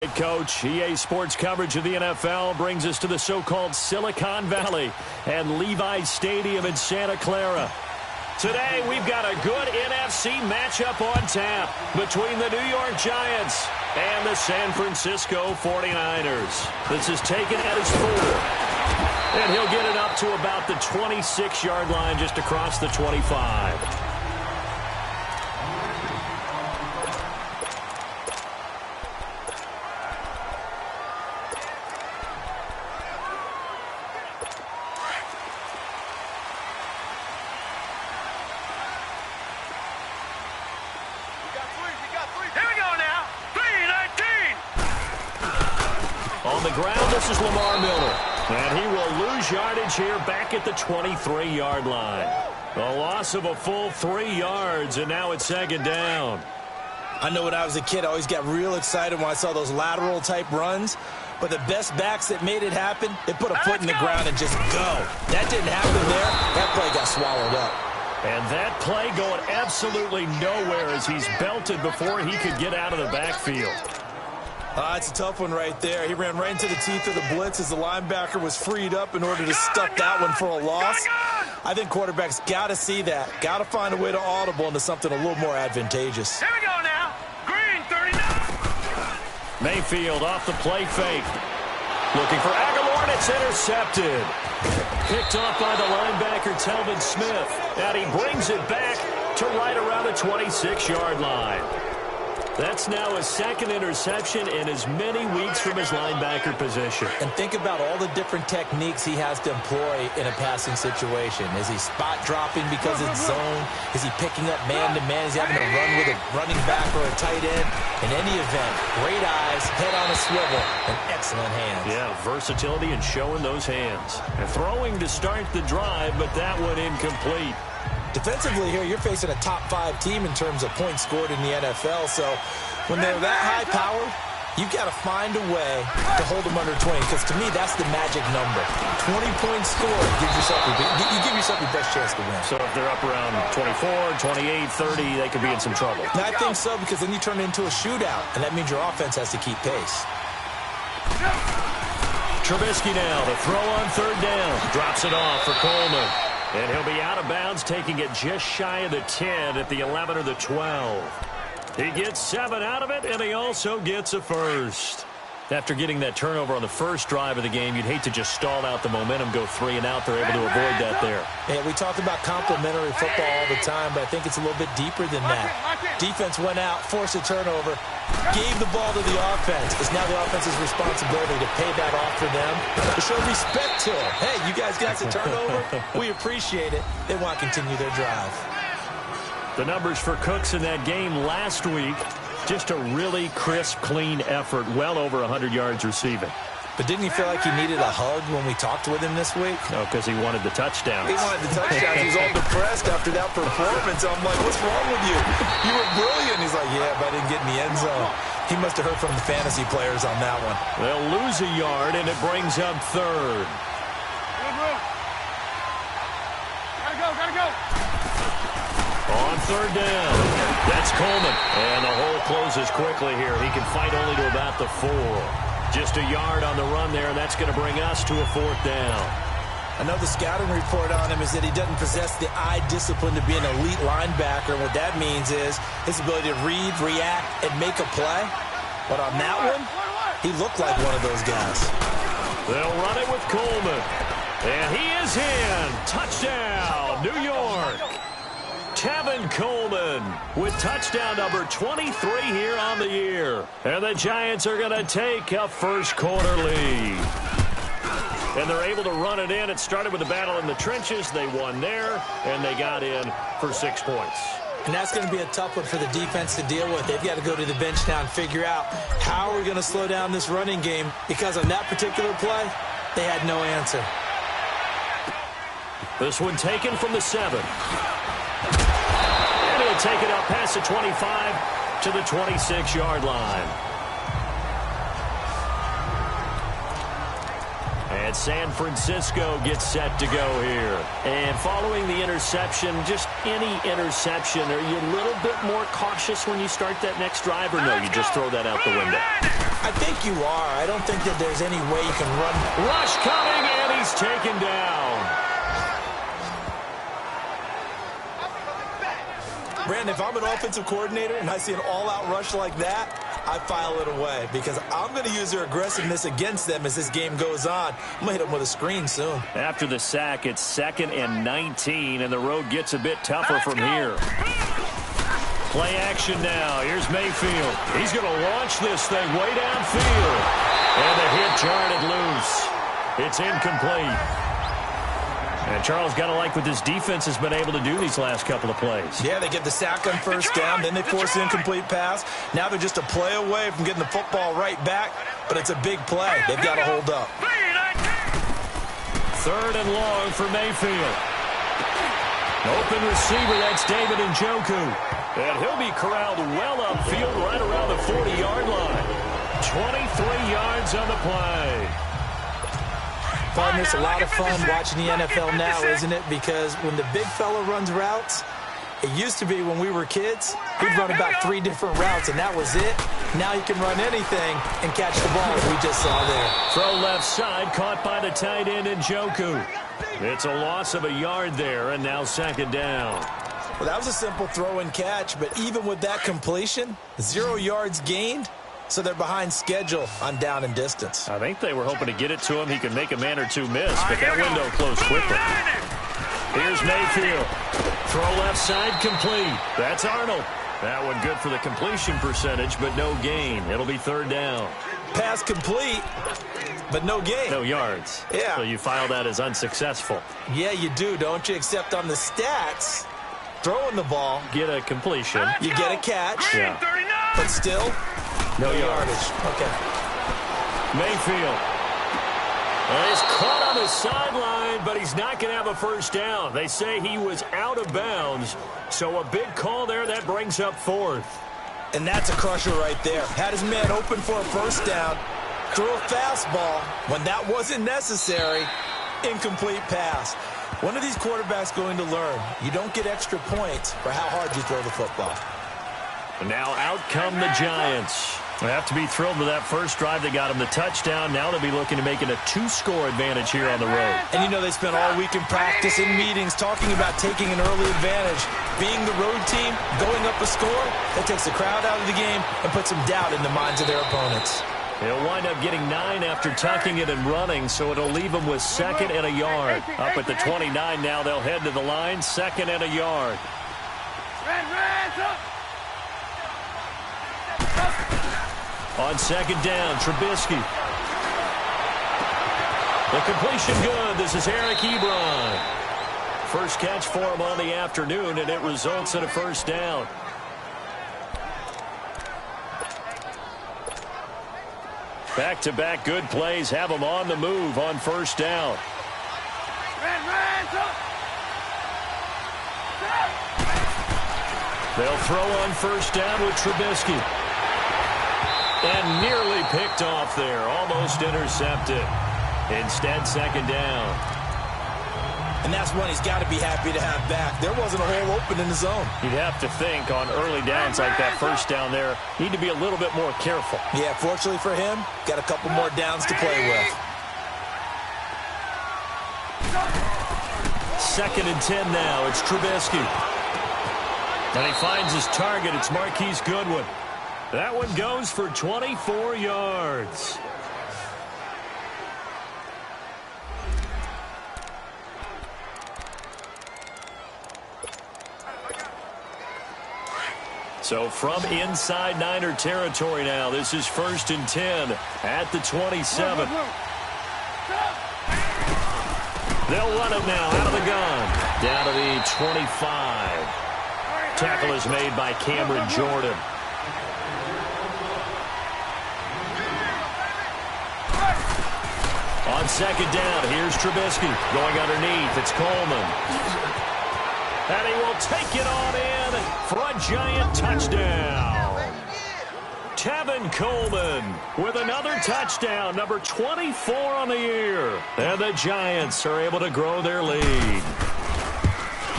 Coach, EA Sports coverage of the NFL brings us to the so-called Silicon Valley and Levi's Stadium in Santa Clara. Today, we've got a good NFC matchup on tap between the New York Giants and the San Francisco 49ers. This is taken at his 4. And he'll get it up to about the 26-yard line just across the 25. On the ground, this is Lamar Miller. And he will lose yardage here back at the 23-yard line. A loss of a full 3 yards, and now it's second down. I know when I was a kid, I always got real excited when I saw those lateral-type runs. But the best backs that made it happen, they put a foot in the ground and just go. That didn't happen there. That play got swallowed up. And that play going absolutely nowhere as he's belted before he could get out of the backfield. It's a tough one right there. He ran right into the teeth of the blitz as the linebacker was freed up in order to stuff that one for a loss. I think quarterbacks got to see that. Got to find a way to audible into something a little more advantageous. Here we go now. Green, 39. Mayfield off the play fake. Looking for Aguilar, and it's intercepted. Picked off by the linebacker, Telvin Smith. And he brings it back to right around the 26-yard line. That's now his second interception in as many weeks from his linebacker position. And think about all the different techniques he has to employ in a passing situation. Is he spot dropping because it's zone? Is he picking up man-to-man? Is he having to run with a running back or a tight end? In any event, great eyes, head on a swivel, and excellent hands. Yeah, versatility and showing those hands. And throwing to start the drive, but that one incomplete. Defensively here, you're facing a top-5 team in terms of points scored in the NFL. So when they're that high-powered, you've got to find a way to hold them under 20. Because to me, that's the magic number. 20 points scored. You give yourself your best chance to win. So if they're up around 24, 28, 30, they could be in some trouble. And I think so, because then you turn it into a shootout. And that means your offense has to keep pace. Trubisky now, the throw on third down. Drops it off for Coleman. And he'll be out of bounds, taking it just shy of the 10 at the 11 or the 12. He gets 7 out of it, and he also gets a first. After getting that turnover on the first drive of the game, you'd hate to just stall out the momentum, go 3 and out. They're able to avoid that there. Yeah, we talk about complementary football all the time, but I think it's a little bit deeper than that. Defense went out, forced a turnover, gave the ball to the offense. It's now the offense's responsibility to pay that off for them, to show respect to them. Hey, you guys got the turnover. We appreciate it. They want to continue their drive. The numbers for Cooks in that game last week, just a really crisp, clean effort, well over 100 yards receiving. But didn't he feel like he needed a hug when we talked with him this week? No, because he wanted the touchdowns. He wanted the touchdowns. He was all depressed after that performance. I'm like, what's wrong with you? You were brilliant. He's like, yeah, but I didn't get in the end zone. He must have heard from the fantasy players on that one. They'll lose a yard, and it brings up third. Gotta go. On third down, that's Coleman. And the hole closes quickly here. He can fight only to about the 4. Just a yard on the run there, and that's going to bring us to a 4th down. I know the scouting report on him is that he doesn't possess the eye discipline to be an elite linebacker. And what that means is his ability to read, react, and make a play. But on that one, he looked like one of those guys. They'll run it with Coleman. And he is in. Touchdown, New York. Tevin Coleman with touchdown number 23 here on the year. And the Giants are going to take a first-quarter lead. And they're able to run it in. It started with a battle in the trenches. They won there, and they got in for 6 points. And that's going to be a tough one for the defense to deal with. They've got to go to the bench now and figure out how we're going to slow down this running game, because on that particular play, they had no answer. This one taken from the 7. And he'll take it up past the 25 to the 26-yard line. And San Francisco gets set to go here. And following the interception, just any interception, are you a little bit more cautious when you start that next drive, or no, you just throw that out the window? I think you are. I don't think that there's any way you can run. Rush coming, and he's taken down. Brandon, if I'm an offensive coordinator and I see an all-out rush like that, I file it away because I'm going to use their aggressiveness against them as this game goes on. I'm going to hit them with a screen soon. After the sack, it's 2nd and 19, and the road gets a bit tougher from here. Play action now. Here's Mayfield. He's going to launch this thing way downfield. And the hit jarred it loose. It's incomplete. And Charles, got to like what this defense has been able to do these last couple of plays. Yeah, they get the sack on first down, then they force the incomplete pass. Now they're just a play away from getting the football right back, but it's a big play. They've got to hold up. 3rd and long for Mayfield. Open receiver, that's David Njoku. And he'll be corralled well upfield right around the 40-yard line. 23 yards on the play. It's a lot of fun watching the NFL now, isn't it? Because when the big fella runs routes, it used to be when we were kids, he'd run about 3 different routes, and that was it. Now he can run anything and catch the ball, as we just saw there. Throw left side, caught by the tight end Njoku. It's a loss of a yard there, and now 2nd down. Well, that was a simple throw and catch, but even with that completion, 0 yards gained. So they're behind schedule on down and distance. I think they were hoping to get it to him. He could make a man or two miss, but that window closed quickly. Here's Mayfield. Throw left side complete. That's Arnold. That one good for the completion percentage, but no gain. It'll be 3rd down. Pass complete, but no gain. No yards. Yeah. So you file that as unsuccessful. Yeah, you do, don't you? Except on the stats, throwing the ball. Get a completion. You get a catch. Yeah. But still, no yardage. Okay. Mayfield. And he's caught on the sideline, but he's not going to have a first down. They say he was out of bounds, so a big call there. That brings up 4th. And that's a crusher right there. Had his man open for a first down, threw a fastball. When that wasn't necessary, incomplete pass. When are these quarterbacks going to learn? You don't get extra points for how hard you throw the football. And now out come the Giants. They have to be thrilled with that first drive. They got them the touchdown. Now they'll be looking to make it a 2-score advantage here on the road. And you know they spent all week in practice and meetings talking about taking an early advantage. Being the road team, going up a score, that takes the crowd out of the game and puts some doubt in the minds of their opponents. They'll wind up getting 9 after tucking it and running, so it'll leave them with 2nd and a yard. Up at the 29 now, they'll head to the line, 2nd and a yard. On 2nd down, Trubisky. The completion good. This is Eric Ebron. First catch for him on the afternoon, and it results in a first down. Back-to-back good plays have them on the move on first down. They'll throw on first down with Trubisky. And nearly picked off there. Almost intercepted. Instead, 2nd down. And that's one he's got to be happy to have back. There wasn't a hole open in the zone. You'd have to think on early downs like that first down there, need to be a little bit more careful. Yeah, fortunately for him, got a couple more downs to play with. 2nd and 10 now. It's Trubisky. And he finds his target. It's Marquise Goodwin. That one goes for 24 yards. So from inside Niner territory now, this is 1st and 10 at the 27. They'll run it now out of the gun. Down to the 25. Tackle is made by Cameron Jordan. On 2nd down, here's Trubisky. Going underneath, it's Coleman. And he will take it on in for a giant touchdown. Tevin Coleman with another touchdown, number 24 on the year. And the Giants are able to grow their lead.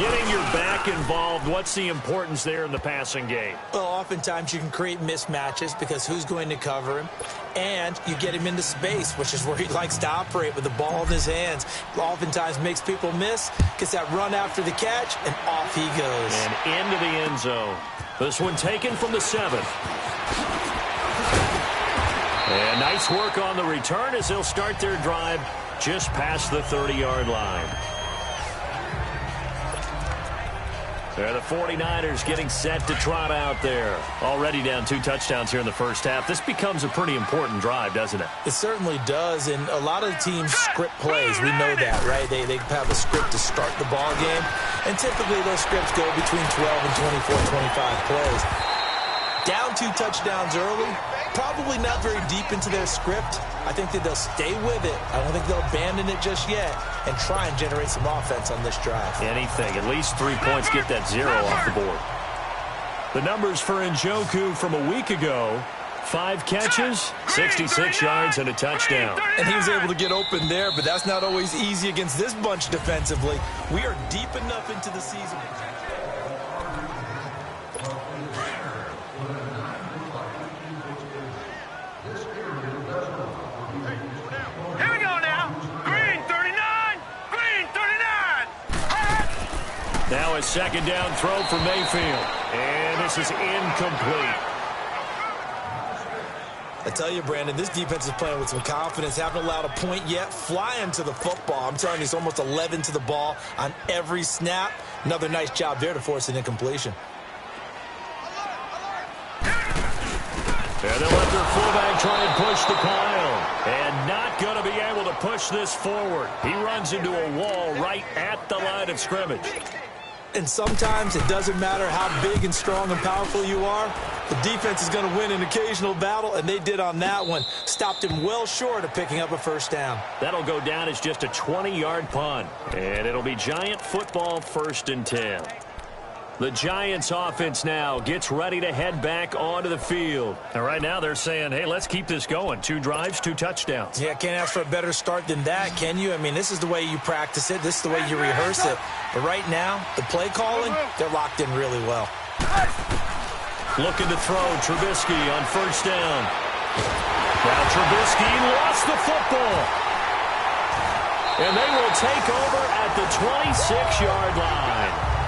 Getting your back involved, what's the importance there in the passing game? Well, oftentimes you can create mismatches because who's going to cover him? And you get him into space, which is where he likes to operate with the ball in his hands. Oftentimes makes people miss, gets that run after the catch, and off he goes. And into the end zone. This one taken from the 7. And nice work on the return as they'll start their drive just past the 30-yard line. They're the 49ers getting set to trot out there. Already down 2 touchdowns here in the first half. This becomes a pretty important drive, doesn't it? It certainly does, and a lot of teams script plays. We know that, right? They have a script to start the ball game, and typically those scripts go between 12 and 24, 25 plays. Down 2 touchdowns early, probably not very deep into their script. I think that they'll stay with it. I don't think they'll abandon it just yet and try and generate some offense on this drive. Anything. At least 3 points, get that 0 off the board. The numbers for Njoku from a week ago: 5 catches, 66 yards, and a touchdown. And he was able to get open there, but that's not always easy against this bunch defensively. We are deep enough into the season. Now a second down throw for Mayfield. And this is incomplete. I tell you, Brandon, this defense is playing with some confidence. Haven't allowed a point yet. Flying to the football. I'm telling you, it's almost 11 to the ball on every snap. Another nice job there to force an incompletion. And they'll let their fullback try and push the pile. And not going to be able to push this forward. He runs into a wall right at the line of scrimmage. And sometimes it doesn't matter how big and strong and powerful you are. The defense is going to win an occasional battle, and they did on that one. Stopped him well short of picking up a first down. That'll go down as just a 20-yard punt. And it'll be Giant football, 1st and 10. The Giants offense now gets ready to head back onto the field. And right now they're saying, hey, let's keep this going. 2 drives, 2 touchdowns. Yeah, can't ask for a better start than that, can you? I mean, this is the way you practice it. This is the way you rehearse it. But right now, the play calling, they're locked in really well. Looking to throw Trubisky on 1st down. Now Trubisky lost the football. And they will take over at the 26-yard line.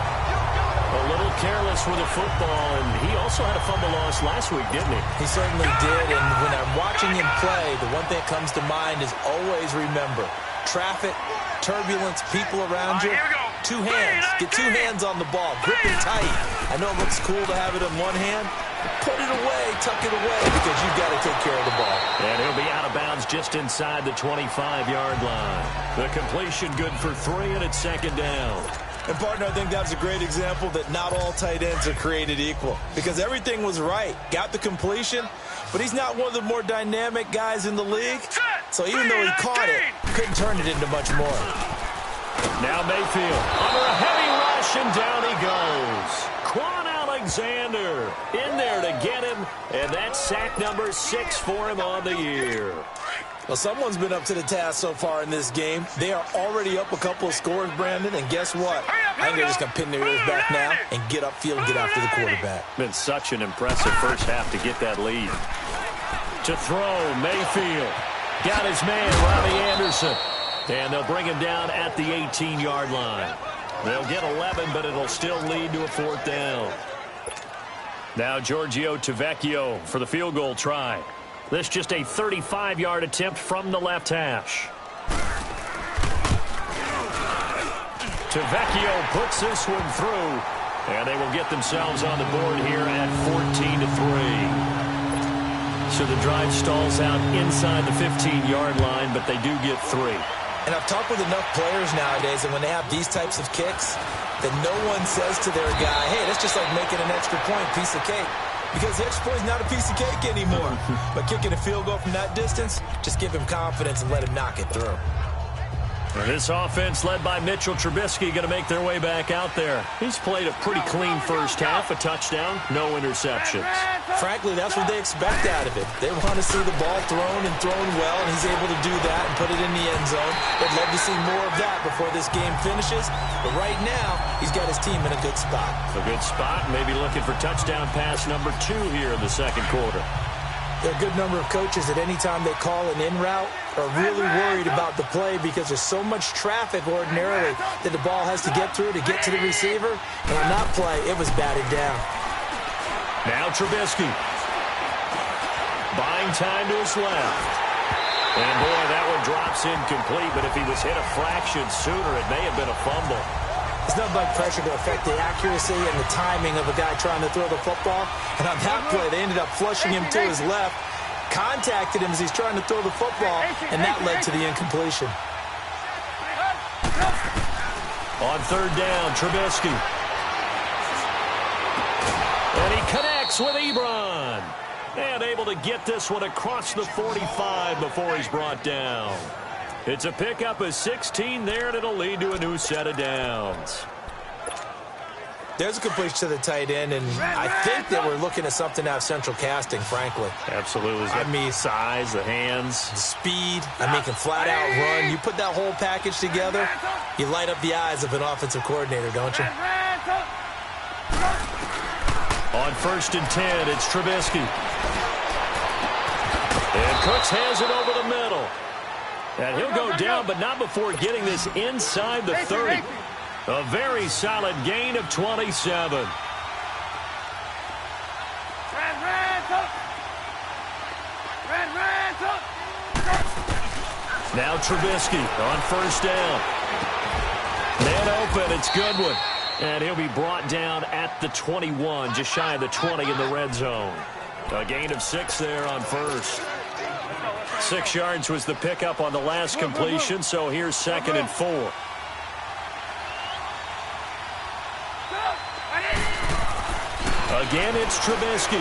A little careless with the football, and he also had a fumble loss last week, didn't he? He certainly did, and when I'm watching him play, the one thing that comes to mind is always remember, traffic, turbulence, people around you, 2 hands. Get 2 hands on the ball. Grip it tight. I know it looks cool to have it in one hand. Put it away, tuck it away, because you've got to take care of the ball. And he'll be out of bounds just inside the 25-yard line. The completion good for 3, and it's 2nd down. And, partner, I think that's a great example that not all tight ends are created equal. Because everything was right. Got the completion, but he's not one of the more dynamic guys in the league. So even though he caught it, couldn't turn it into much more. Now Mayfield under a heavy rush, and down he goes. Quan Alexander in there to get him, and that's sack number 6 for him on the year. Well, someone's been up to the task so far in this game. They are already up a couple of scores, Brandon, and guess what? I think they're just going to pin their ears back now and get upfield and get after the quarterback. Been such an impressive first half to get that lead. To throw, Mayfield. Got his man, Robbie Anderson. And they'll bring him down at the 18-yard line. They'll get 11, but it'll still lead to a 4th down. Now Giorgio Tavecchio for the field goal try. This just a 35-yard attempt from the left hash. Tavecchio puts this one through, and they will get themselves on the board here at 14-3. So the drive stalls out inside the 15-yard line, but they do get 3. And I've talked with enough players nowadays, and when they have these types of kicks, that no one says to their guy, hey, that's just like making an extra point, piece of cake. Because the extra point is not a piece of cake anymore. But kicking a field goal from that distance, just give him confidence and let him knock it through. And this offense led by Mitchell Trubisky going to make their way back out there. He's played a pretty clean first half, a touchdown, no interceptions. Frankly, that's what they expect out of it. They want to see the ball thrown and thrown well, and he's able to do that and put it in the end zone. They'd love to see more of that before this game finishes. But right now, he's got his team in a good spot. A good spot, maybe looking for touchdown pass number 2 here in the second quarter. There are a good number of coaches at any time they call an in route are really worried about the play because there's so much traffic ordinarily that the ball has to get through to get to the receiver. And on that play, it was batted down. Now Trubisky. Buying time to his left. And boy, that one drops incomplete, but if he was hit a fraction sooner, it may have been a fumble. It's nothing but pressure to affect the accuracy and the timing of a guy trying to throw the football. And on that play, they ended up flushing him to his left, contacted him as he's trying to throw the football, and that led to the incompletion. On third down, Trubisky. And he connects with Ebron. And able to get this one across the 45 before he's brought down. It's a pickup of 16 there, and it'll lead to a new set of downs. There's a completion to the tight end, and I think that we're looking at something out of central casting, frankly. Absolutely. I mean, size, the hands. The speed. I mean, can flat out run. You put that whole package together, you light up the eyes of an offensive coordinator, don't you? On 1st and 10, it's Trubisky. And Cooks has it over the middle. And he'll go down, but not before getting this inside the 30. A very solid gain of 27. Now Trubisky on 1st down. Man open, it's Goodwin. And he'll be brought down at the 21, just shy of the 20 in the red zone. A gain of 6 there on 1st. 6 yards was the pickup on the last completion, so here's 2nd and 4. Again, it's Trubisky.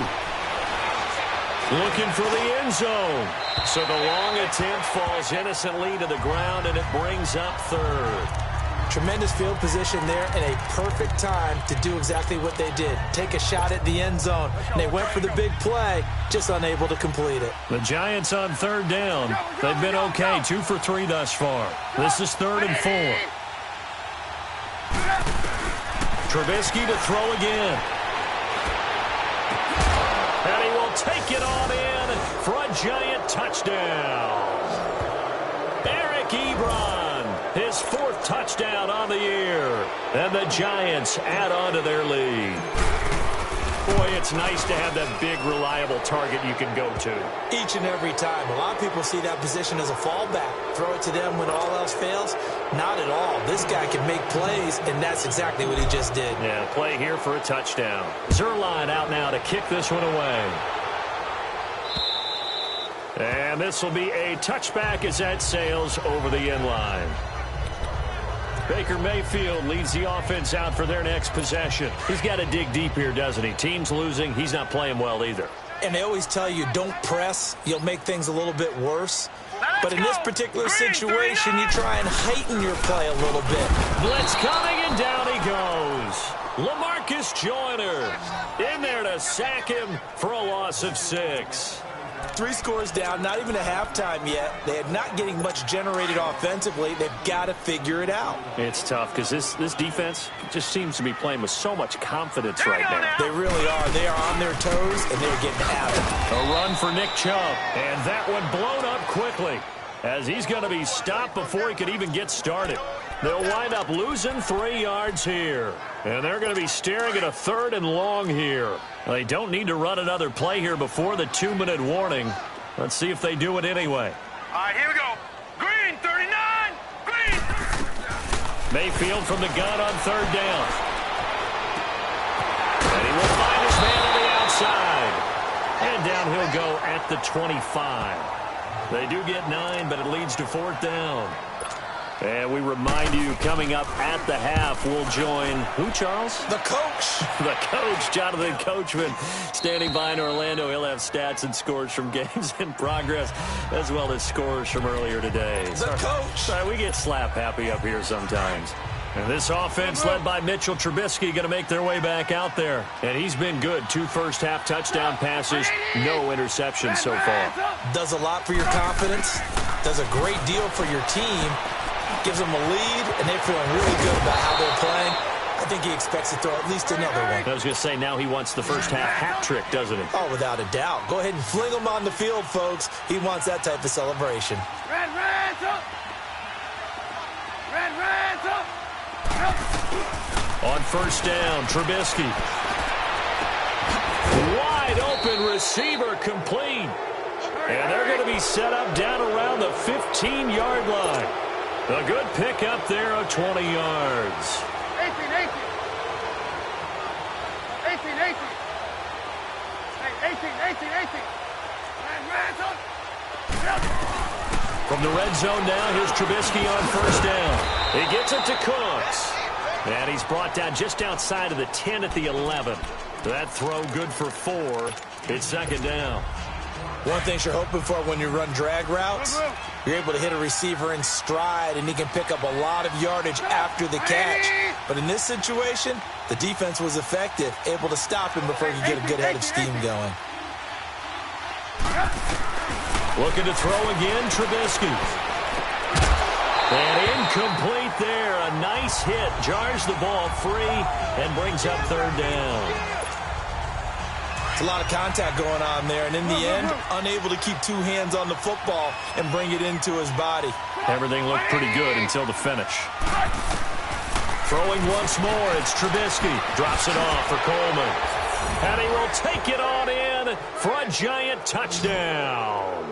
Looking for the end zone. So the long attempt falls innocently to the ground, and it brings up 3rd. Tremendous field position there and a perfect time to do exactly what they did. Take a shot at the end zone. And they went for the big play, just unable to complete it. The Giants on 3rd down. They've been okay, 2 for 3 thus far. This is 3rd and 4. Trubisky to throw again. And he will take it on in for a Giant touchdown. Eric Ebron. His 4th touchdown on the year. And the Giants add on to their lead. Boy, it's nice to have that big, reliable target you can go to. Each and every time. A lot of people see that position as a fallback. Throw it to them when all else fails. Not at all. This guy can make plays, and that's exactly what he just did. Yeah, play here for a touchdown. Zuerlein out now to kick this one away. And this will be a touchback as that sails over the end line. Baker Mayfield leads the offense out for their next possession. He's got to dig deep here, doesn't he? Team's losing. He's not playing well either. And they always tell you, don't press. You'll make things a little bit worse. But in this particular situation, you try and heighten your play a little bit. Blitz coming, and down he goes. LaMarcus Joyner in there to sack him for a loss of 6. 3 scores down, not even a halftime yet. They are not getting much generated offensively. They've got to figure it out. It's tough because this defense just seems to be playing with so much confidence right now. They really are. They are on their toes, and they're getting at it. A run for Nick Chubb, and that one blown up quickly as he's going to be stopped before he could even get started. They'll wind up losing 3 yards here. And they're going to be staring at a 3rd and long here. They don't need to run another play here before the 2-minute warning. Let's see if they do it anyway. All right, here we go. Green, 39. Green. Mayfield from the gun on 3rd down. And he will find his man on the outside. And down he'll go at the 25. They do get 9, but it leads to 4th down. And we remind you, coming up at the half, we'll join who, Charles? The coach. The coach, Jonathan Coachman, standing by in Orlando. He'll have stats and scores from games in progress, as well as scores from earlier today. The coach. Sorry, we get slap happy up here sometimes. And this offense led by Mitchell Trubisky going to make their way back out there. And he's been good. 2 first-half touchdown passes, no interceptions so far. Does a lot for your confidence. Does a great deal for your team. Gives them a lead, and they're feeling really good about how they're playing. I think he expects to throw at least another one. I was going to say, now he wants the first-half hat trick, doesn't he? Oh, without a doubt. Go ahead and fling him on the field, folks. He wants that type of celebration. Reds up! Reds up! On first down, Trubisky. Wide open receiver complete. And they're going to be set up down around the 15-yard line. A good pick up there of 20 yards. 18. From the red zone now, here's Trubisky on first down. He gets it to Cooks. And he's brought down just outside of the 10 at the 11. That throw good for 4. It's second down. One thing you're hoping for when you run drag routes, you're able to hit a receiver in stride, and he can pick up a lot of yardage after the catch. But in this situation, the defense was effective, able to stop him before he could get a good head of steam going. Looking to throw again, Trubisky. And incomplete there. A nice hit. Jars the ball free and brings up third down. A lot of contact going on there, and in the end, unable to keep 2 hands on the football and bring it into his body. Everything looked pretty good until the finish. Throwing once more, it's Trubisky. Drops it off for Coleman. And he will take it on in for a giant touchdown.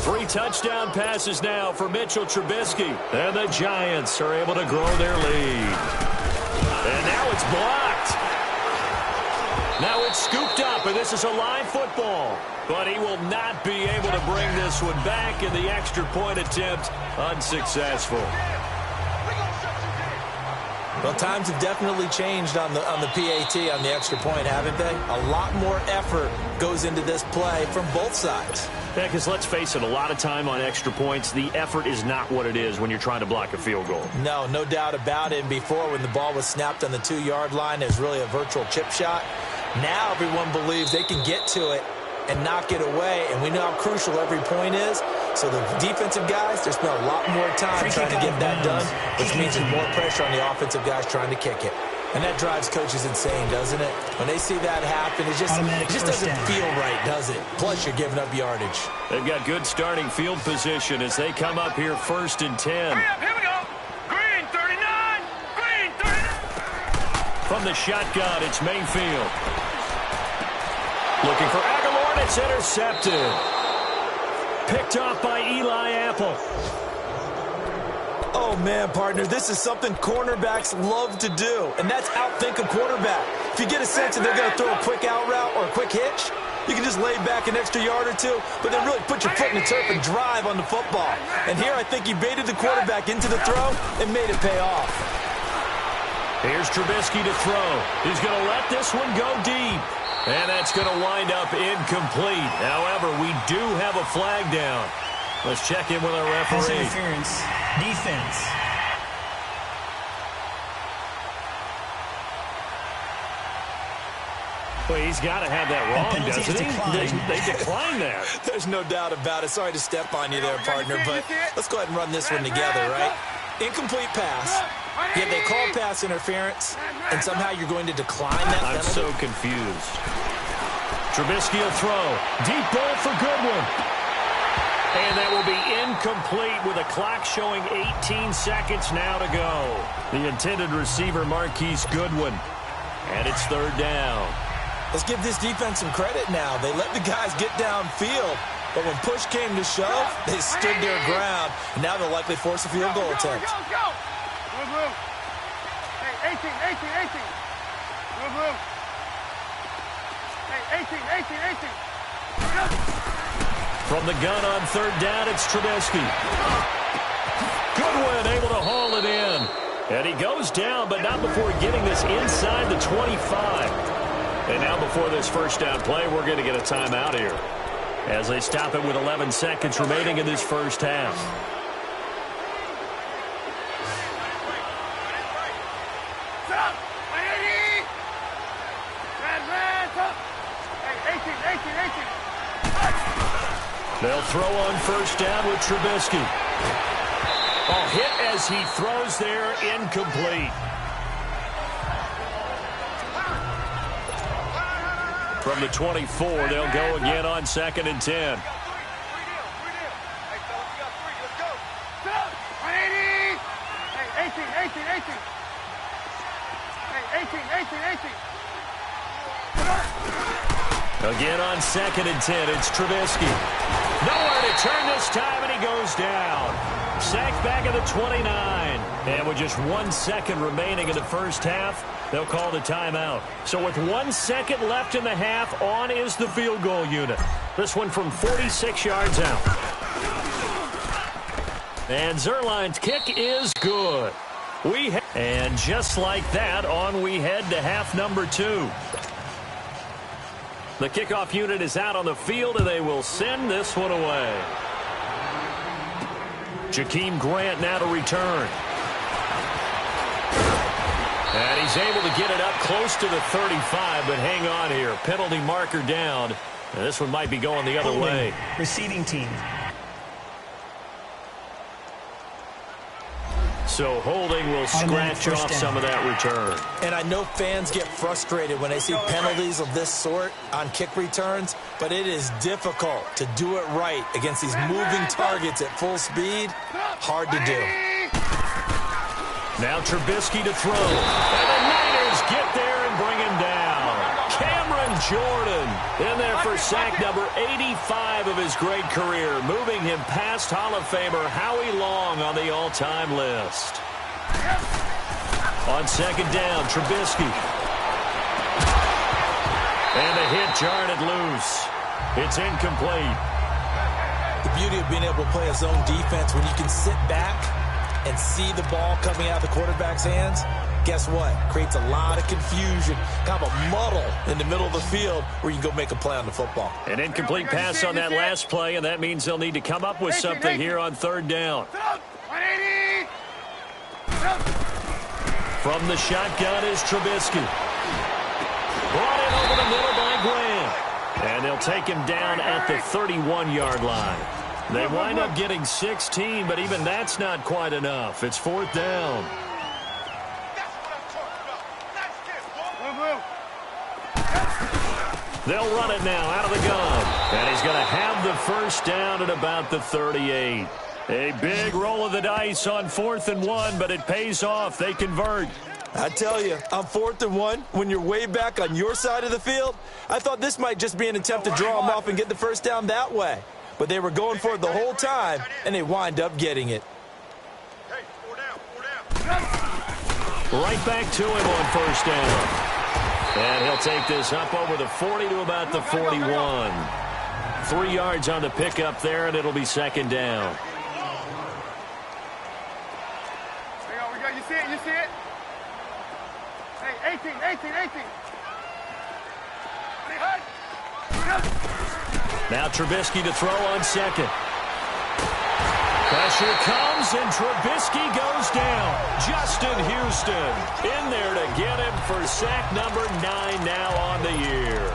3 touchdown passes now for Mitchell Trubisky. And the Giants are able to grow their lead. And now it's blocked. Now it's scooped up, and this is a live football. But he will not be able to bring this one back, and the extra point attempt unsuccessful. Well, times have definitely changed on the PAT, on the extra point, haven't they? A lot more effort goes into this play from both sides. Yeah, because let's face it, a lot of time on extra points, the effort is not what it is when you're trying to block a field goal. No doubt about it. And before, when the ball was snapped on the 2-yard line, it was really a virtual chip shot. Now everyone believes they can get to it and knock it away, and we know how crucial every point is. So the defensive guys, they spend a lot more time trying to get that done, which means there's more pressure on the offensive guys trying to kick it. And that drives coaches insane, doesn't it? When they see that happen, it just doesn't feel right, does it? Plus, you're giving up yardage. They've got good starting field position as they come up here first and 10. Hurry up, here we go. Green 39. Green 39. From the shotgun, it's Mayfield. Looking for Aguilar, and it's intercepted. Picked off by Eli Apple. Oh, man, partner, this is something cornerbacks love to do, and that's outthink a quarterback. If you get a sense that they're going to throw a quick out route or a quick hitch, you can just lay back an extra yard or 2, but then really put your foot in the turf and drive on the football. And here I think he baited the quarterback into the throw and made it pay off. Here's Trubisky to throw. He's going to let this one go deep. And that's going to wind up incomplete. However, we do have a flag down. Let's check in with our referee. Pass interference. Defense. Well, he's got to have that wrong, doesn't he? They declined that. There's no doubt about it. Sorry to step on you there, partner, but let's go ahead and run this one together, right? Incomplete pass. Yet they call pass interference, and somehow you're going to decline that penalty. I'm so confused. Trubisky will throw. Deep ball for Goodwin. And that will be incomplete with a clock showing 18 seconds now to go. The intended receiver, Marquise Goodwin. And it's third down. Let's give this defense some credit now. They let the guys get downfield, but when push came to shove, they stood their ground. And now they'll likely force a field goal attempt. Go. Hey, 18. Move. Hey, 18. From the gun on third down, it's Trubisky. Goodwin able to haul it in. And he goes down, but not before getting this inside the 25. And now before this first down play, we're going to get a timeout here as they stop it with 11 seconds remaining in this first half. They'll throw on first down with Trubisky. Oh, hit as he throws there, incomplete. From the 24, they'll go again on 2nd and 10. Again on 2nd and 10, it's Trubisky. Nowhere to turn this time, and he goes down. Sacked back at the 29. And with just 1 second remaining in the first half, they'll call the timeout. So with 1 second left in the half, on is the field goal unit. This one from 46 yards out. And Zerline's kick is good. And just like that, on we head to half number 2. The kickoff unit is out on the field, and they will send this one away. Jakeem Grant now to return. And he's able to get it up close to the 35, but hang on here. Penalty marker down. And this one might be going the other way. Receiving team. So holding will scratch off some of that return. And I know fans get frustrated when they see penalties of this sort on kick returns, but it is difficult to do it right against these moving targets at full speed. Hard to do. Now Trubisky to throw. And the Niners get there and bring him down. Cameron Jordan in there for sack number 85 of his great career, moving him past Hall of Famer Howie Long on the all-time list. On 2nd down, Trubisky. And the hit jarred it loose. It's incomplete. The beauty of being able to play a zone defense when you can sit back and see the ball coming out of the quarterback's hands, guess what? Creates a lot of confusion, kind of a muddle in the middle of the field where you can go make a play on the football. An incomplete pass on that last play, and that means they'll need to come up with something here on 3rd down. From the shotgun is Trubisky. Brought in over the middle by Grant. And they'll take him down at the 31-yard line. They wind up getting 16, but even that's not quite enough. It's 4th down. They'll run it now out of the gun. And he's going to have the first down at about the 38. A big roll of the dice on 4th and 1, but it pays off. They convert. I tell you, on 4th and 1, when you're way back on your side of the field, I thought this might just be an attempt to draw them off and get the first down that way. But they were going for it the whole time, and they wind up getting it. Right back to him on 1st down. And he'll take this up over the 40 to about the 41. 3 yards on the pickup there, and it'll be 2nd down. We go. You see it? You see it? Hey, 18. Now Trubisky to throw on 2nd. Pressure comes, and Trubisky goes down. Justin Houston in there to get him for sack number 9 now on the year.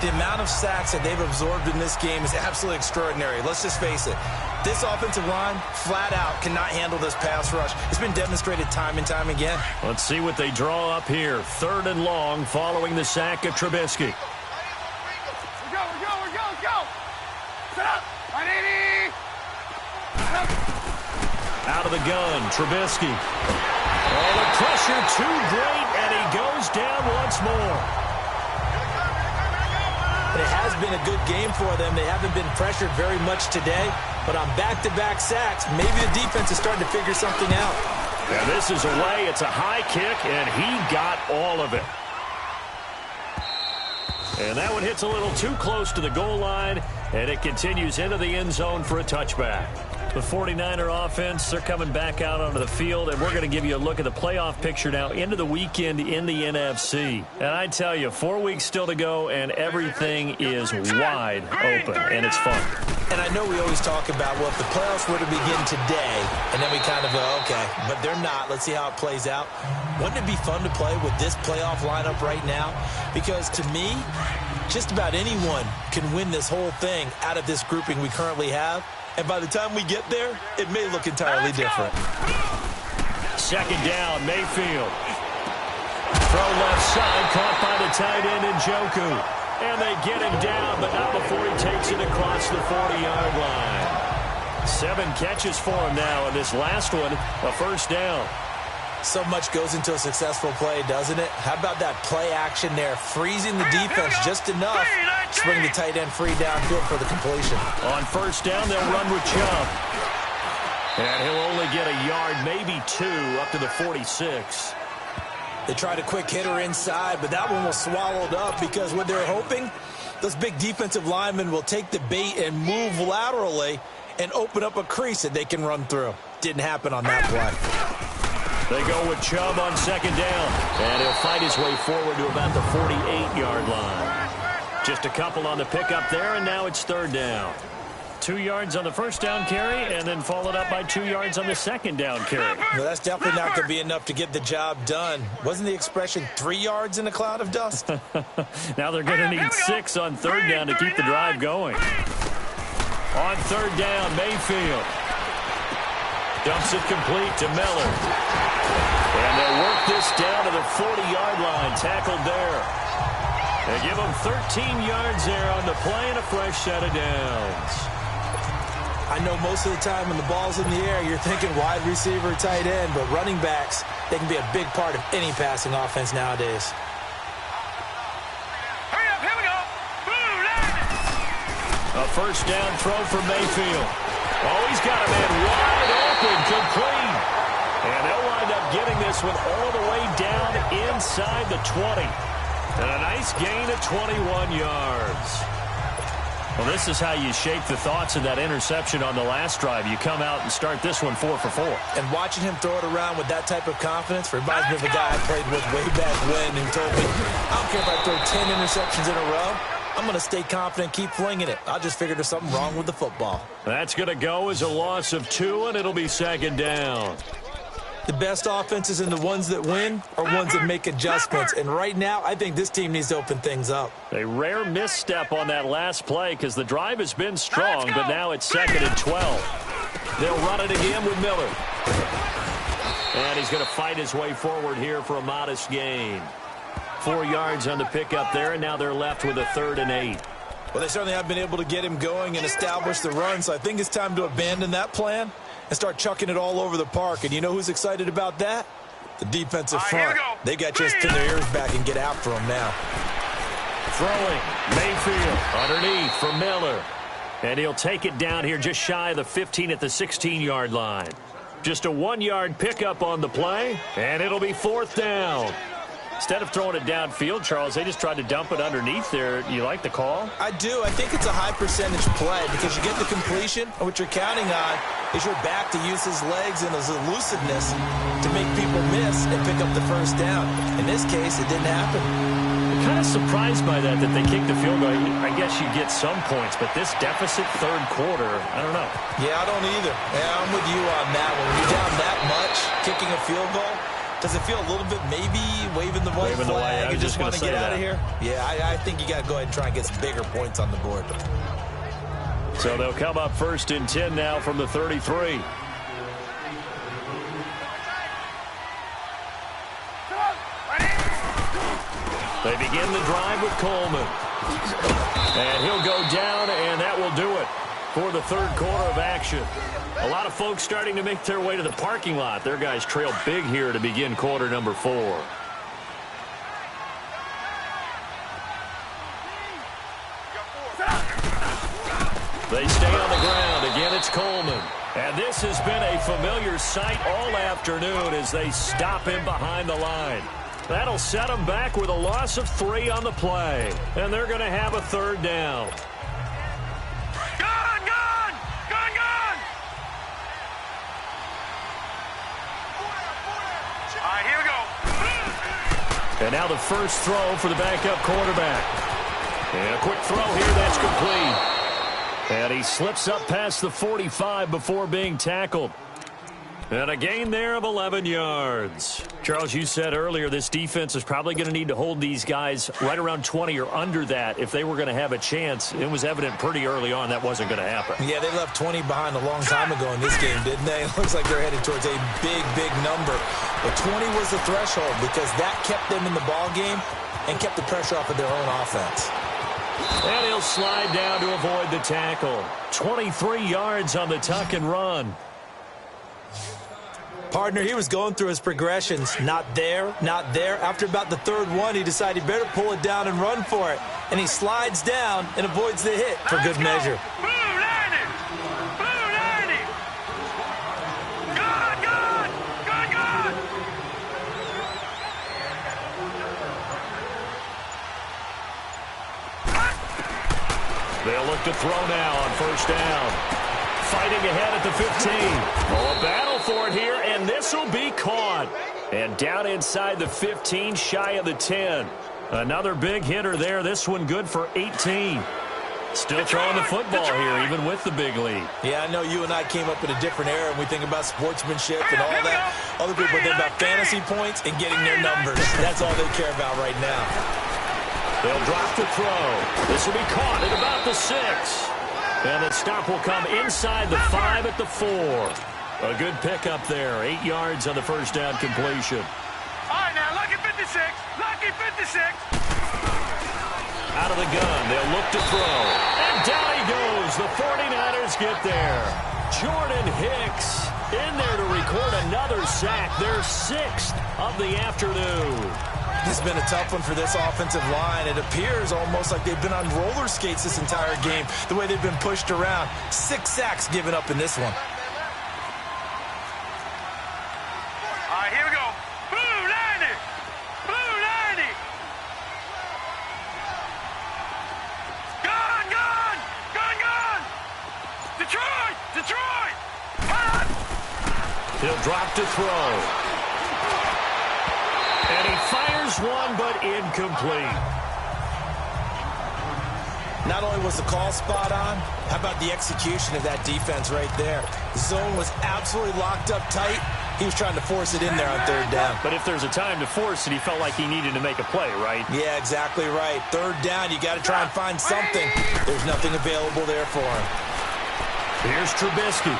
The amount of sacks that they've absorbed in this game is absolutely extraordinary. Let's just face it. This offensive line, flat out, cannot handle this pass rush. It's been demonstrated time and time again. Let's see what they draw up here. 3rd and long following the sack of Trubisky. We go. Set up. 180. Out of the gun, Trubisky. Oh, the pressure too great, and he goes down once more. It has been a good game for them. They haven't been pressured very much today, but on back-to-back sacks, maybe the defense is starting to figure something out. And this is away. It's a high kick, and he got all of it. And that one hits a little too close to the goal line, and it continues into the end zone for a touchback. The 49er offense, they're coming back out onto the field, and we're going to give you a look at the playoff picture now into the weekend in the NFC. And I tell you, 4 weeks still to go, and everything is wide open, and it's fun. And I know we always talk about, well, if the playoffs were to begin today, and then we kind of go, okay, but they're not. Let's see how it plays out. Wouldn't it be fun to play with this playoff lineup right now? Because to me, just about anyone can win this whole thing out of this grouping we currently have. And by the time we get there, it may look entirely different. Second down, Mayfield. Throw left side, caught by the tight end Njoku. And they get him down, but not before he takes it across the 40-yard line. 7 catches for him now, and this last one, a first down. So much goes into a successful play, doesn't it? How about that play action there, freezing the defense just enough to bring the tight end free downfield for the completion. On first down, they'll run with Chubb. And he'll only get a yard, maybe 2, up to the 46. They tried a quick hitter inside, but that one was swallowed up because what they're hoping, those big defensive linemen will take the bait and move laterally and open up a crease that they can run through. Didn't happen on that play. They go with Chubb on second down, and he'll fight his way forward to about the 48-yard line. Just a couple on the pickup there, and now it's third down. 2 yards on the first down carry, and then followed up by 2 yards on the second down carry. Well, that's definitely not going to be enough to get the job done. Wasn't the expression 3 yards in a cloud of dust? Now they're going to need 6 on third down to keep the drive going. On third down, Mayfield dumps it complete to Miller. And they'll work this down to the 40-yard line, tackled there. They give him 13 yards there on the play and a fresh set of downs. I know most of the time when the ball's in the air, you're thinking wide receiver, tight end, but running backs, they can be a big part of any passing offense nowadays. Hurry up, here we go. A first down throw for Mayfield. Oh, he's got a man wide open, complete. And they'll wind up getting this one all the way down inside the 20. And a nice gain of 21 yards. Well, this is how you shape the thoughts of that interception on the last drive. You come out and start this one 4 for 4. And watching him throw it around with that type of confidence reminds me of a guy I played with way back when who told me, I don't care if I throw 10 interceptions in a row. I'm going to stay confident, keep flinging it. I just figured there's something wrong with the football. That's going to go as a loss of 2, and it'll be second down. The best offenses and the ones that win are ones that make adjustments. And right now, I think this team needs to open things up. A rare misstep on that last play because the drive has been strong, but now it's second and 12. They'll run it again with Miller. And he's going to fight his way forward here for a modest gain. 4 yards on the pickup there, and now they're left with a 3rd and 8. Well, they certainly have been able to get him going and establish the run, so I think it's time to abandon that plan and start chucking it all over the park. And you know who's excited about that? The defensive front. They got just pin their ears back and get after him now. Throwing, Mayfield underneath for Miller. And he'll take it down here just shy of the 15 at the 16-yard line. Just a 1-yard pickup on the play, and it'll be 4th down. Instead of throwing it downfield, Charles, they just tried to dump it underneath there. You like the call? I do. I think it's a high percentage play because you get the completion, and what you're counting on is your back to use his legs and his elusiveness to make people miss and pick up the first down. In this case, it didn't happen. I'm kind of surprised by that they kicked the field goal. I guess you get some points, but this deficit third quarter, I don't know. Yeah, I don't either. Yeah, I'm with you on that one. When you're down that much, kicking a field goal, does it feel a little bit maybe waving the white flag and just want to get out of here? Yeah, I think you got to go ahead and try and get some bigger points on the board. So they'll come up 1st and 10 now from the 33. They begin the drive with Coleman. And he'll go down, and that will do it for the third quarter of action. A lot of folks starting to make their way to the parking lot. Their guys trail big here to begin quarter number 4. They stay on the ground. Again, it's Coleman. And this has been a familiar sight all afternoon as they stop him behind the line. That'll set them back with a loss of 3 on the play. And they're going to have a 3rd down. And now the first throw for the backup quarterback. And a quick throw here, that's complete. And he slips up past the 45 before being tackled. And a gain there of 11 yards. Charles, you said earlier this defense is probably going to need to hold these guys right around 20 or under that if they were going to have a chance. It was evident pretty early on that wasn't going to happen. Yeah, they left 20 behind a long time ago in this game, didn't they? It looks like they're headed towards a big, big number. But 20 was the threshold because that kept them in the ball game and kept the pressure off of their own offense. And he'll slide down to avoid the tackle. 23 yards on the tuck and run. Partner, he was going through his progressions. Not there, not there. After about the third one, he decided he better pull it down and run for it. And he slides down and avoids the hit for good measure. They'll look to throw now on first down. Fighting ahead at the 15. Oh, a battle for it here, and this will be caught. And down inside the 15, shy of the 10. Another big hitter there. This one good for 18. Still throwing the football here, even with the big lead. Yeah, I know you and I came up in a different era, and we think about sportsmanship and all that. Other people think about fantasy points and getting their numbers. That's all they care about right now. They'll drop the throw. This will be caught at about the 6. And the stop will come inside the 5 at the 4. A good pickup there. 8 yards on the first down completion. All right, now, lucky 56. Lucky 56. Out of the gun. They'll look to throw. And down he goes. The 49ers get there. Jordan Hicks in there to record another sack. Their 6th of the afternoon. This has been a tough one for this offensive line. It appears almost like they've been on roller skates this entire game, the way they've been pushed around. 6 sacks given up in this one. All right, here we go. Blue 90. Blue 90. Gun, gun. Gun, gun. Detroit. Detroit. Hot. He'll drop to throw. And he fires one, but incomplete. Not only was the call spot on, how about the execution of that defense right there? The zone was absolutely locked up tight. He was trying to force it in there on third down. But if there's a time to force it, he felt like he needed to make a play, right? Yeah, exactly right. Third down, you got to try and find something. There's nothing available there for him. Here's Trubisky.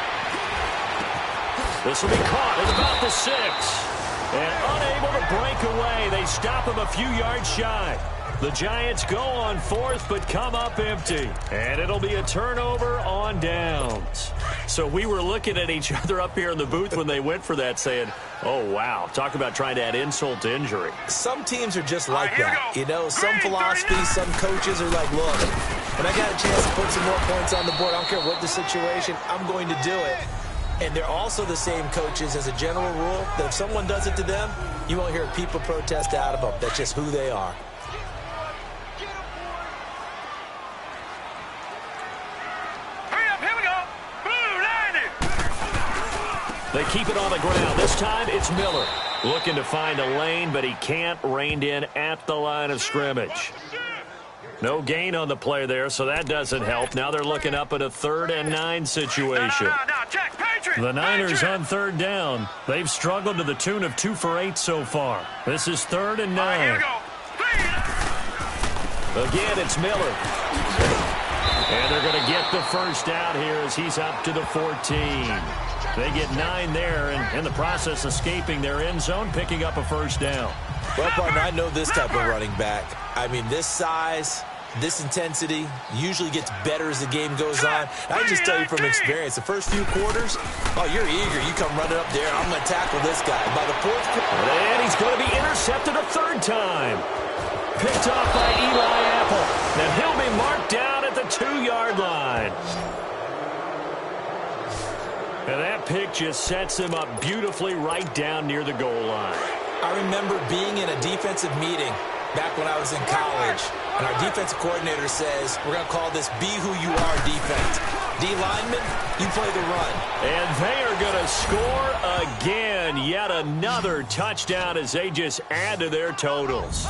This will be caught at about the 6. And unable to break away, they stop him a few yards shy. The Giants go on 4th, but come up empty. And it'll be a turnover on downs. So we were looking at each other up here in the booth when they went for that, saying, oh, wow, talk about trying to add insult to injury. Some teams are just like that. You know, some philosophies, some coaches are like, look, when I got a chance to put some more points on the board, I don't care what the situation, I'm going to do it. And they're also the same coaches as a general rule that if someone does it to them, you won't hear people protest out of them. That's just who they are. Hurry up, here we go. Blue 90. They keep it on the ground. This time it's Miller. Looking to find a lane, but he can't. Reined in at the line of scrimmage. No gain on the play there, so that doesn't help. Now they're looking up at a 3rd and 9 situation. No, check, Patriot. The Niners on 3rd down. They've struggled to the tune of 2 for 8 so far. This is 3rd and 9. All right, here we go. Again, it's Miller. And they're going to get the first down here as he's up to the 14. They get 9 there, and in the process escaping their end zone, picking up a first down. Well, partner, I know this type of running back. I mean, this size, this intensity usually gets better as the game goes on. I can just tell you from experience, the first few quarters, oh, you're eager. You come running up there, I'm going to tackle this guy. By the 4th quarter. And he's going to be intercepted a 3rd time. Picked off by Eli Apple. And he'll be marked down at the 2-yard line. And that pick just sets him up beautifully right down near the goal line. I remember being in a defensive meeting back when I was in college, and our defensive coordinator says, we're going to call this Be Who You Are defense. D lineman, you play the run. And they are going to score again. Yet another touchdown as they just add to their totals.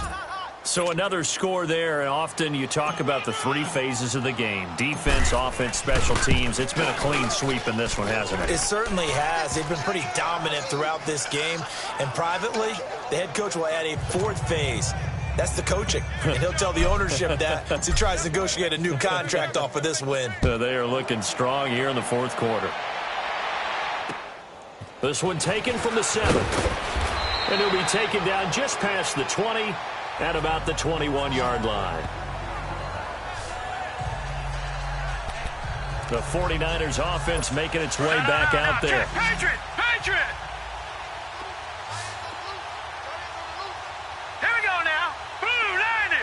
So another score there, and often you talk about the three phases of the game. Defense, offense, special teams. It's been a clean sweep in this one, hasn't it? It certainly has. They've been pretty dominant throughout this game. And privately, the head coach will add a fourth phase. That's the coaching. And he'll tell the ownership that as he tries to negotiate a new contract off of this win. They are looking strong here in the fourth quarter. This one taken from the 7. And he'll be taken down just past the 20 at about the 21-yard line. The 49ers offense making its way back out there. Patriot! Here we go now. Blue 90!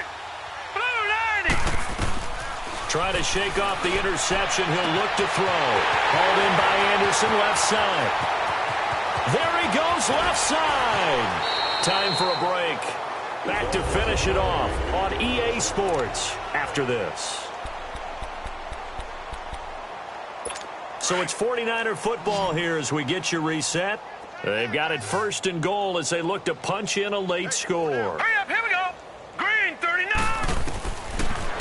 Try to shake off the interception. He'll look to throw. Hauled in by Anderson, left side. There he goes, left side. Time for a break. Back to finish it off on EA Sports after this. So it's 49er football here as we get you reset. They've got it 1st and goal as they look to punch in a late score. Hurry up, here we go. Green 39.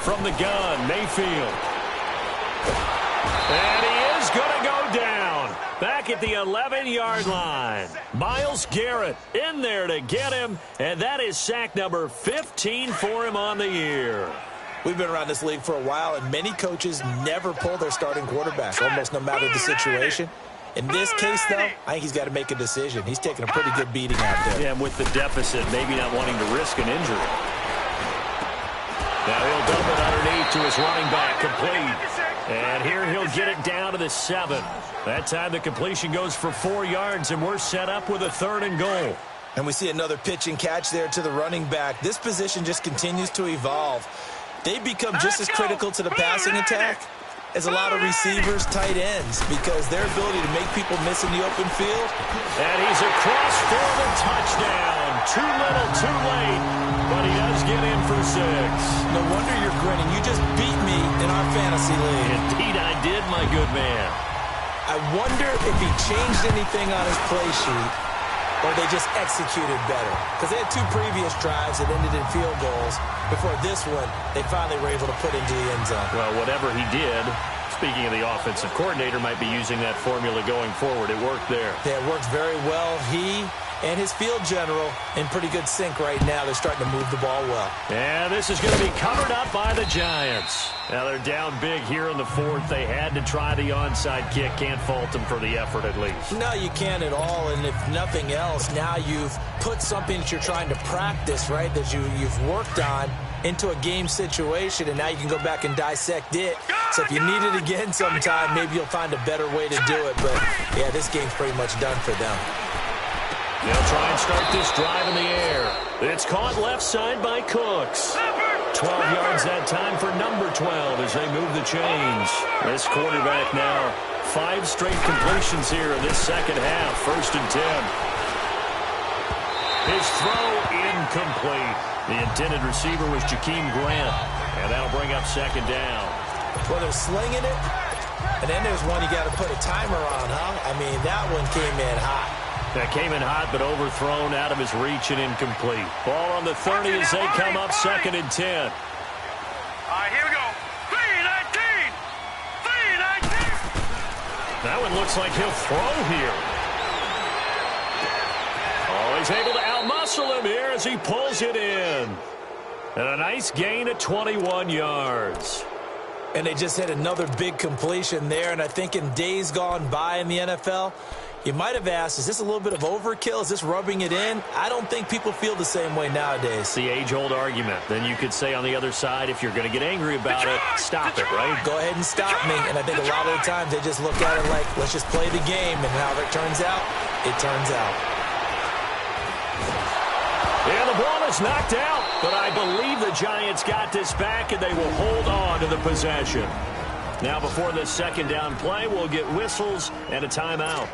From the gun, Mayfield. And he is going to go down. Back at the 11-yard line. Myles Garrett in there to get him, and that is sack number 15 for him on the year. We've been around this league for a while, and many coaches never pull their starting quarterback, almost no matter the situation. In this case, though, I think he's got to make a decision. He's taking a pretty good beating out there. Yeah, and with the deficit, maybe not wanting to risk an injury. Now he'll dump it underneath to his running back, complete. And here he'll get it down to the 7. That time the completion goes for 4 yards, and we're set up with a 3rd and goal. And we see another pitch and catch there to the running back. This position just continues to evolve. They become just as critical to the passing attack as a lot of receivers, tight ends, because their ability to make people miss in the open field. And he's across for the touchdown. Too little, too late, but he does get in for 6. No wonder you're grinning. You just beat me in our fantasy league. Indeed I did, my good man. I wonder if he changed anything on his play sheet or they just executed better. Because they had 2 previous drives that ended in field goals. Before this one, they finally were able to put into the end zone. Well, whatever he did, speaking of the offensive coordinator, might be using that formula going forward. It worked there. Yeah, it works very well. He and his field general in pretty good sync right now. They're starting to move the ball well. And this is going to be covered up by the Giants. Now they're down big here in the 4th. They had to try the onside kick. Can't fault them for the effort at least. No, you can't at all. And if nothing else, now you've put something that you're trying to practice, right, that you've worked on into a game situation, and now you can go back and dissect it. So if you need it again sometime, maybe you'll find a better way to do it. But, yeah, this game's pretty much done for them. They'll try and start this drive in the air. It's caught left side by Cooks. 12 yards that time for number 12 as they move the chains. This quarterback now 5 straight completions here in this second half. 1st and 10. His throw incomplete. The intended receiver was Jakeem Grant. And that'll bring up 2nd down. Well, they're slinging it. And then there's one you got to put a timer on, huh? I mean, that one came in hot. That came in hot, but overthrown out of his reach and incomplete. Ball on the 30 as they come up 2nd and 10. All right, here we go. 3-19. That one looks like he'll throw here. Oh, he's able to outmuscle him here as he pulls it in. And a nice gain of 21 yards. And they just hit another big completion there. And I think in days gone by in the NFL, you might have asked, is this a little bit of overkill? Is this rubbing it in? I don't think people feel the same way nowadays. It's the age-old argument. Then you could say on the other side, if you're going to get angry about it, stop it, right? Go ahead and stop me. And I think a lot of the times they just look at it like, let's just play the game. And however it turns out, it turns out. And the ball is knocked out, but I believe the Giants got this back, and they will hold on to the possession. Now, before this 2nd down play, we'll get whistles and a timeout.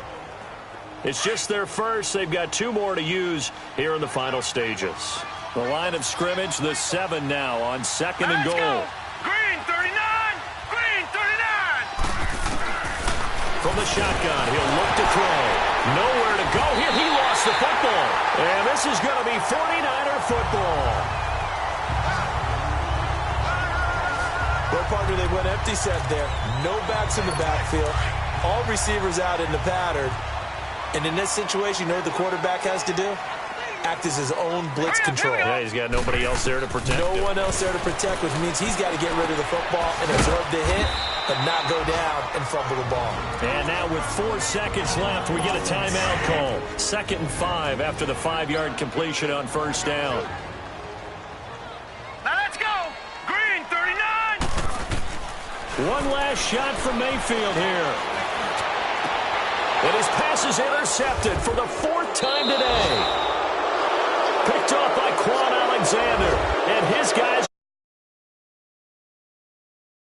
It's just their first. They've got 2 more to use here in the final stages. The line of scrimmage, the 7 now on 2nd and goal. Green 39! Green 39! from the shotgun. He'll look to throw. Nowhere to go here. He lost the football. And this is going to be 49er football. Well, partner, they went empty set there. No backs in the backfield. All receivers out in the pattern. And in this situation, you know what the quarterback has to do? Act as his own blitz control. Yeah, he's got nobody else there to protect him. No one else there to protect, which means he's got to get rid of the football and absorb the hit, but not go down and fumble the ball. And now with 4 seconds left, we get a timeout call. 2nd and 5 after the 5-yard completion on first down. Now let's go. Green, 39. One last shot from Mayfield here. And his pass is intercepted for the 4th time today. Picked off by Quan Alexander. And his guys